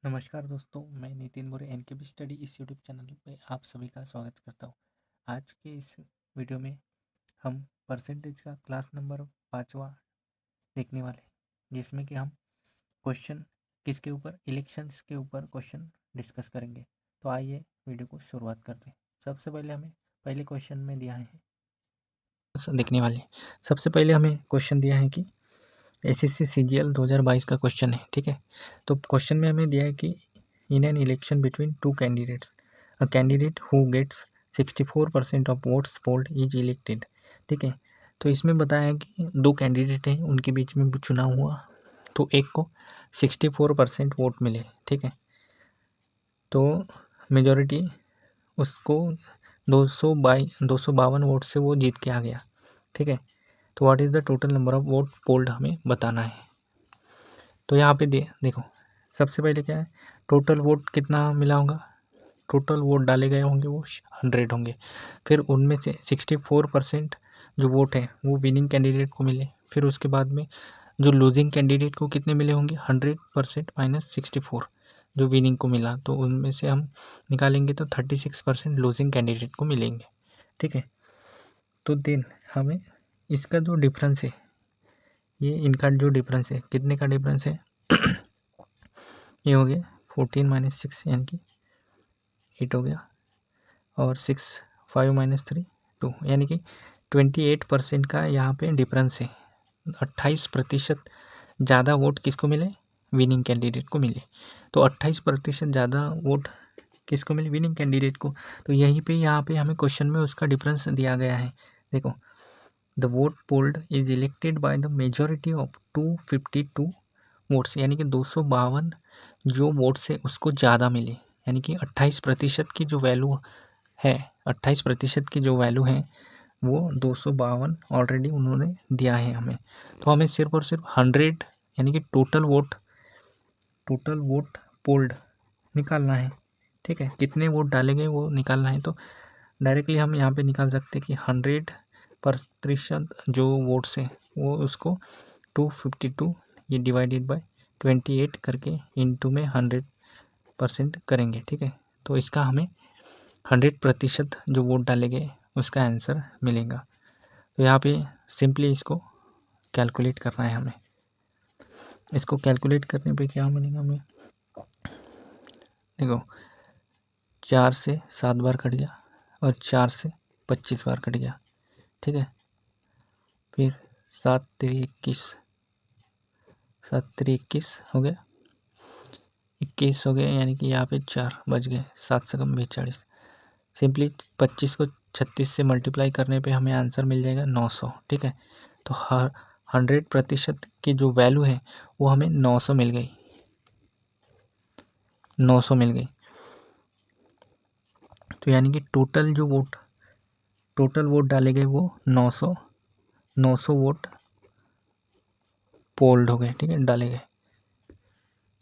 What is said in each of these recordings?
नमस्कार दोस्तों, मैं नितिन मोरे एनकेबी स्टडी इस यूट्यूब चैनल पे आप सभी का स्वागत करता हूँ। आज के इस वीडियो में हम परसेंटेज का क्लास नंबर 5वां देखने वाले हैं, जिसमें कि हम क्वेश्चन किसके ऊपर इलेक्शंस के ऊपर क्वेश्चन डिस्कस करेंगे। तो आइए वीडियो को शुरुआत करते हैं। सबसे पहले हमें पहले क्वेश्चन में दिया है देखने वाले। सबसे पहले हमें क्वेश्चन दिया है कि एसएससी सीजीएल 2022 का क्वेश्चन है, ठीक है। तो क्वेश्चन में हमें दिया है कि in an election between two candidates a candidate who gets 64% of votes polled is elected, ठीक है। तो इसमें बताया है कि दो कैंडिडेट हैं, उनके बीच में चुनाव हुआ, तो एक को 64% वोट मिले, ठीक है। तो मेजॉरिटी उसको 252 वोट से वो जीत के आ गया, ठीक है। तो what is the total number of vote polled हमें बताना है। तो यहाँ पे देखो, सबसे पहले क्या है, टोटल वोट कितना मिला होगा। टोटल वोट डाले गए होंगे वो 100 होंगे। फिर उनमें से 64% जो वोट है वो विनिंग कैंडिडेट को मिले। फिर उसके बाद में जो लूजिंग कैंडिडेट को कितने मिले होंगे, 100% माइनस 64 जो विनिंग को मिला, तो उनमें से हम निकालेंगे तो 36% लूजिंग कैंडिडेट को मिलेंगे, ठीक है। तो देन हमें इसका जो डिफरेंस है, ये इनका जो डिफरेंस है, कितने का डिफरेंस है ये हो गया 14 माइनस 6 यानी कि 8 हो गया, और 6 5 माइनस 3 2 यानी कि 28% का यहाँ पे डिफरेंस है। 28% ज़्यादा वोट किसको मिले, विनिंग कैंडिडेट को मिले। तो 28% ज़्यादा वोट किसको मिले, विनिंग कैंडिडेट को। तो यहीं पे यहाँ पे हमें क्वेश्चन में उसका डिफरेंस दिया गया है। देखो, the vote polled is elected by the majority of 252 votes, यानी कि 252 जो वोट्स है उसको ज़्यादा मिले, यानी कि 28% की जो वैल्यू है, 28% की जो वैल्यू है वो 252 ऑलरेडी उन्होंने दिया है हमें। तो हमें सिर्फ और सिर्फ 100 यानी कि टोटल वोट पोल्ड निकालना है, ठीक है। कितने वोट डाले गए वो निकालना है। तो डायरेक्टली हम यहाँ पे निकाल सकते हैं कि 100% जो वोट्स है वो उसको 252 ये डिवाइडेड बाय 28 करके इनटू में 100% करेंगे, ठीक है। तो इसका हमें 100% जो वोट डाले गए उसका आंसर मिलेगा। तो यहाँ पे सिंपली इसको कैलकुलेट करना है हमें। इसको कैलकुलेट करने पे क्या मिलेगा हमें, देखो 4 से 7 बार कट गया और 4 से 25 बार कट गया, ठीक है। फिर 7 3 21, 7 3 21 हो गया, 21 हो गया, यानी कि यहाँ पे 4 बच गए, 7 से कम 42। सिंपली 25 को 36 से मल्टीप्लाई करने पे हमें आंसर मिल जाएगा 900, ठीक है। तो हर 100% की जो वैल्यू है वो हमें 900 मिल गई, 900 मिल गई। तो यानी कि टोटल वोट डाले गए वो 900 वोट पोल्ड हो गए, ठीक है, डाले गए।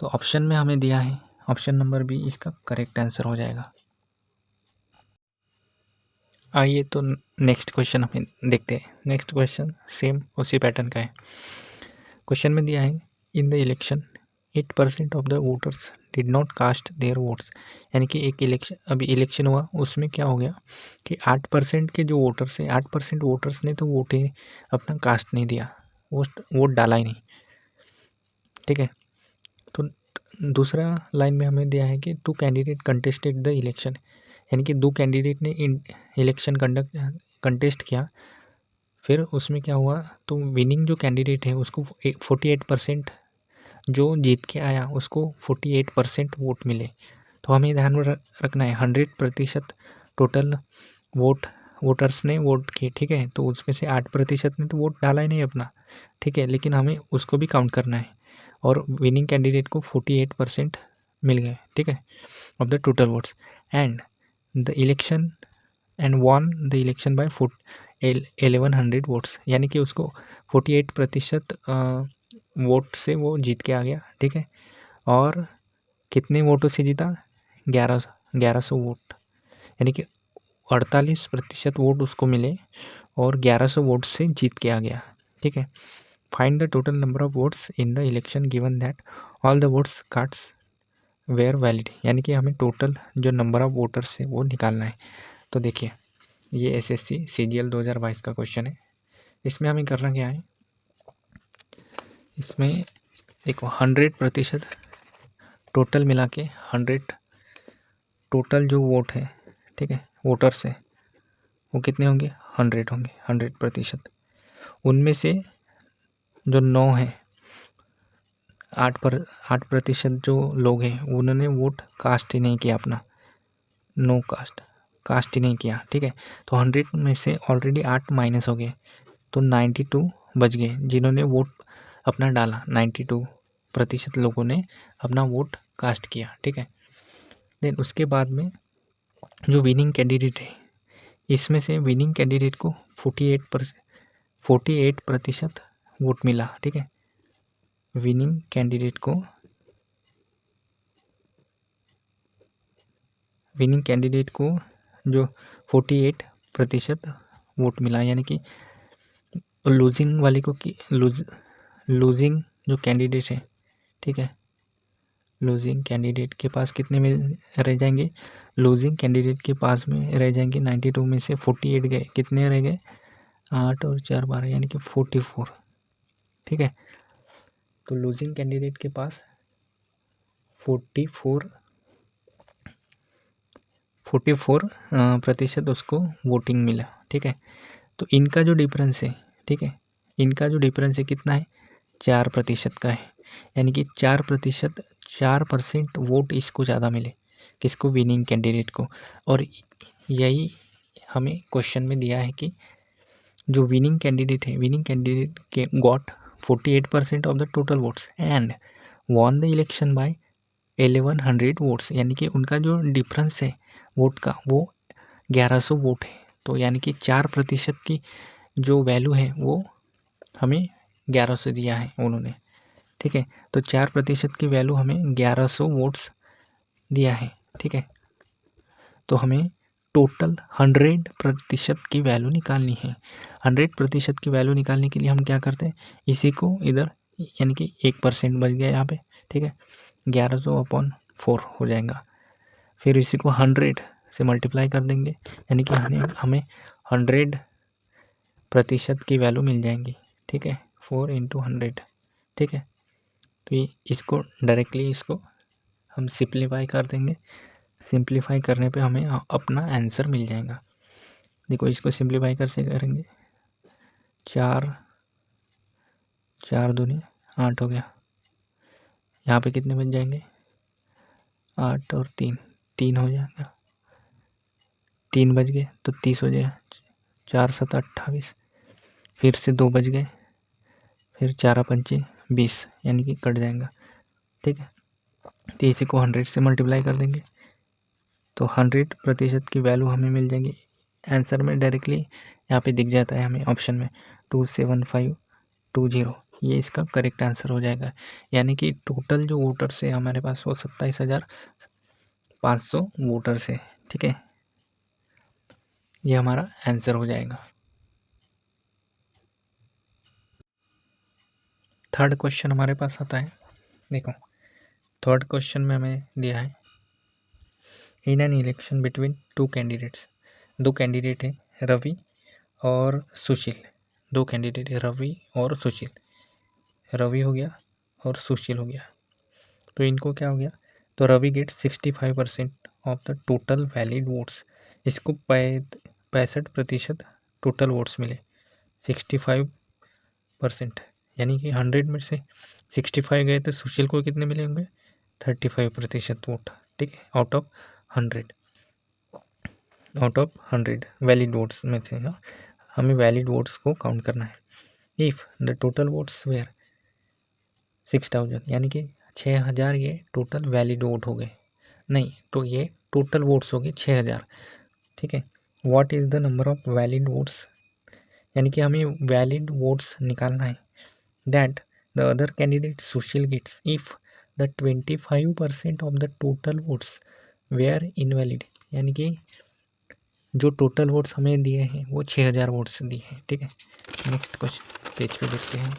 तो ऑप्शन में हमें दिया है, ऑप्शन नंबर बी इसका करेक्ट आंसर हो जाएगा। आइए तो नेक्स्ट क्वेश्चन हमें देखते हैं। नेक्स्ट क्वेश्चन सेम उसी पैटर्न का है। क्वेश्चन में दिया है in the election 8% of the voters did not cast their votes, यानी कि एक इलेक्शन, अभी इलेक्शन हुआ, उसमें क्या हो गया कि 8% के जो वोटर्स हैं, 8% वोटर्स ने तो वोट ही अपना कास्ट नहीं दिया, वोट डाला ही नहीं, ठीक है। तो दूसरा लाइन में हमें दिया है कि 2 कैंडिडेट कंटेस्टेड द इलेक्शन, यानी कि 2 कैंडिडेट ने इलेक्शन कंटेस्ट किया। फिर उसमें क्या हुआ, तो विनिंग जो कैंडिडेट है उसको 48% जो जीत के आया उसको 48% वोट मिले। तो हमें ध्यान में रखना है 100% टोटल वोटर्स ने वोट किए, ठीक है। तो उसमें से 8% ने तो वोट डाला ही नहीं अपना, ठीक है, लेकिन हमें उसको भी काउंट करना है। और विनिंग कैंडिडेट को 48% मिल गए, ठीक है, of the total votes, and the election and won the election by 1100 votes, यानी कि उसको 48% वोट से वो जीत के आ गया, ठीक है। और कितने वोटों से जीता, 1100 वोट, यानी कि 48% वोट उसको मिले और 1100 वोट से जीत के आ गया, ठीक है। Find the total number of votes in the election given that all the votes cast were valid, यानी कि हमें टोटल जो नंबर ऑफ वोटर्स है वो निकालना है। तो देखिए ये एसएससी सीजीएल 2022 का क्वेश्चन है। इसमें हमें करना क्या है, इसमें देखो 100% टोटल मिला के 100 टोटल जो वोट है, ठीक है, वोटर्स है वो कितने होंगे, 100 होंगे, 100%। उनमें से जो 9 है, 8% जो लोग हैं उन्होंने वोट कास्ट ही नहीं किया अपना, नो कास्ट ही नहीं किया, ठीक है। तो 100 में से ऑलरेडी 8 माइनस हो गए, तो 92 बच गए जिन्होंने वोट अपना डाला। 92% लोगों ने अपना वोट कास्ट किया, ठीक है। देन उसके बाद में जो विनिंग कैंडिडेट है, इसमें से विनिंग कैंडिडेट को 48% वोट मिला, ठीक है। विनिंग कैंडिडेट को जो 48% वोट मिला, यानी कि लूजिंग वाले को लूजिंग जो कैंडिडेट है, ठीक है, लूजिंग कैंडिडेट के पास कितने में रह जाएंगे, लूजिंग कैंडिडेट के पास में रह जाएंगे 92 में से 48 गए, कितने रह गए, 8 और 4 12, यानी कि 44, ठीक है। तो लूजिंग कैंडिडेट के पास 44% उसको वोटिंग मिला, ठीक है। तो इनका जो डिफरेंस है, ठीक है, इनका जो डिफरेंस है कितना है, 4% का है, यानी कि 4% वोट इसको ज़्यादा मिले, किसको, विनिंग कैंडिडेट को। और यही हमें क्वेश्चन में दिया है कि जो विनिंग कैंडिडेट है, विनिंग कैंडिडेट के got 48% of the total votes and won the election by 1100 votes, यानी कि उनका जो डिफरेंस है वोट का वो 1100 वोट है। तो यानी कि 4% की जो वैल्यू है वो हमें 1100 दिया है उन्होंने, ठीक है। तो 4% की वैल्यू हमें 1100 वोट्स दिया है, ठीक है। तो हमें टोटल 100% की वैल्यू निकालनी है। 100% की वैल्यू निकालने के लिए हम क्या करते हैं, इसी को इधर, यानी कि 1% बच गया यहाँ पे, ठीक है, 1100/4 हो जाएगा। फिर इसी को 100 से मल्टीप्लाई कर देंगे, यानी कि हमें 100% की वैल्यू मिल जाएंगी, ठीक है, 4 × 100, ठीक है। तो ये इसको डायरेक्टली इसको हम सिंप्लीफाई कर देंगे, सिंप्लीफाई करने पे हमें अपना आंसर मिल जाएगा। देखो इसको सिंप्लीफाई कैसे करेंगे, 4 दूनी 8 हो गया, यहाँ पे कितने बन जाएंगे, 8 और 3 हो जाएगा, 3 बज गए तो 30 हो जाएगा, 4 7 28, फिर से 2 बज गए, फिर 4 5 20, यानी कि कट जाएगा, ठीक है। तो इसी को 100 से मल्टीप्लाई कर देंगे, तो 100% की वैल्यू हमें मिल जाएगी। आंसर में डायरेक्टली यहाँ पे दिख जाता है हमें ऑप्शन में 27520, ये इसका करेक्ट आंसर हो जाएगा। यानी कि टोटल जो वोटर्स है हमारे पास वो 27,500 वोटर्स है, ठीक है, ये हमारा आंसर हो जाएगा। थर्ड क्वेश्चन हमारे पास आता है, देखो थर्ड क्वेश्चन में हमें दिया है, इन an election between 2 candidates, 2 candidate है रवि और सुशील, 2 कैंडिडेट है रवि और सुशील, रवि हो गया और सुशील हो गया। तो इनको क्या हो गया, तो Ravi get 65% of the total valid votes, इसको 65% टोटल वोट्स मिले, 65%, यानी कि 100 में से 65 गए तो सुशील को कितने मिले होंगे, 35% वोट, ठीक है, आउट ऑफ 100 वैलिड वोट्स में से। हमें वैलिड वोट्स को काउंट करना है। If the total votes were 6000, यानी कि 6000 ये टोटल वैलिड वोट हो गए, नहीं तो ये टोटल वोट्स हो गए 6000, ठीक है। What is the number of valid votes, यानी कि हमें वैलिड वोट्स निकालना है, that the other candidate Sushil gets if the 25% of the total votes were invalid, यानी कि जो टोटल वोट्स हमें दिए हैं वो 6000 वोट्स दिए हैं, ठीक है। नेक्स्ट क्वेश्चन पेज पे देखते हैं,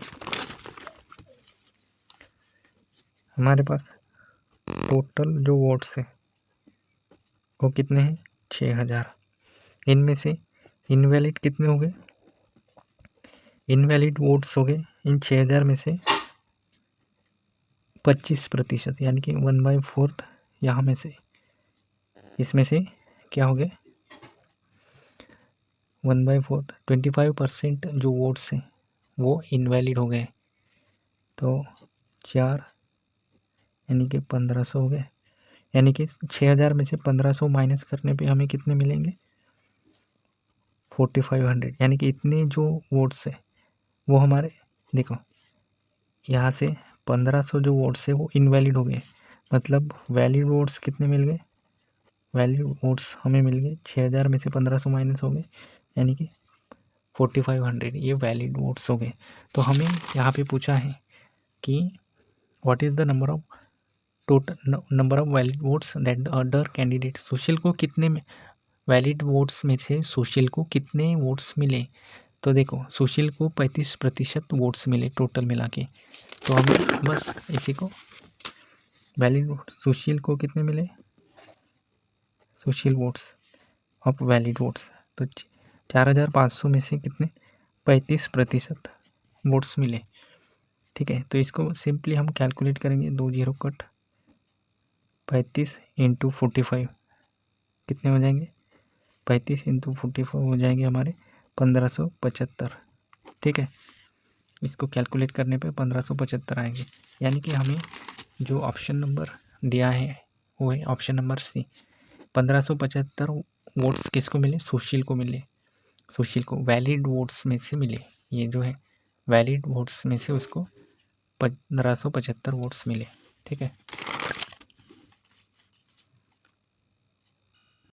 हमारे पास टोटल जो वोट्स है वो कितने हैं? 6000। इनमें से इनवैलिड कितने हो गए? इनवैलिड वोट्स हो गए इन 6000 में से 25%, यानी कि 1/4 यहाँ में से, इसमें से क्या हो गए? 1/4 25% जो वोट्स हैं वो इनवैलिड हो गए। तो 4 यानी कि 1500 हो गए। यानी कि 6000 में से 1500 माइनस करने पे हमें कितने मिलेंगे? 4500। यानी कि इतने जो वोट्स है वो हमारे, देखो यहाँ से 1500 जो वोट्स है वो इनवैलिड हो गए, मतलब वैलिड वोट्स कितने मिल गए? वैलिड वोट्स हमें मिल गए 6000 में से 1500 माइनस हो गए, यानी कि 4500, ये वैलिड वोट्स हो गए। तो हमें यहाँ पे पूछा है कि what is the number of total number of valid votes that other candidate. Sushil को कितने में वैलिड वोट्स में से सुशील को कितने वोट्स मिले? तो देखो सुशील को 35% वोट्स मिले टोटल मिला के। तो हमें बस इसी को वैलिड वोट, सुशील को कितने मिले? सुशील वोट्स ऑफ वैलिड वोट्स, तो 4500 में से कितने? 35% वोट्स मिले। ठीक है, तो इसको सिंपली हम कैलकुलेट करेंगे, 2 0 कट, 35 इंटू 45 कितने हो जाएंगे? 35 इंटू 45 हो जाएंगे हमारे 1575। ठीक है, इसको कैलकुलेट करने पे 1575 आएंगे। यानी कि हमें जो ऑप्शन नंबर दिया है वो है ऑप्शन नंबर सी। 1575 वोट्स किसको मिले? सुशील को मिले। सुशील को वैलिड वोट्स में से मिले, ये जो है वैलिड वोट्स में से उसको 1575 वोट्स मिले। ठीक है,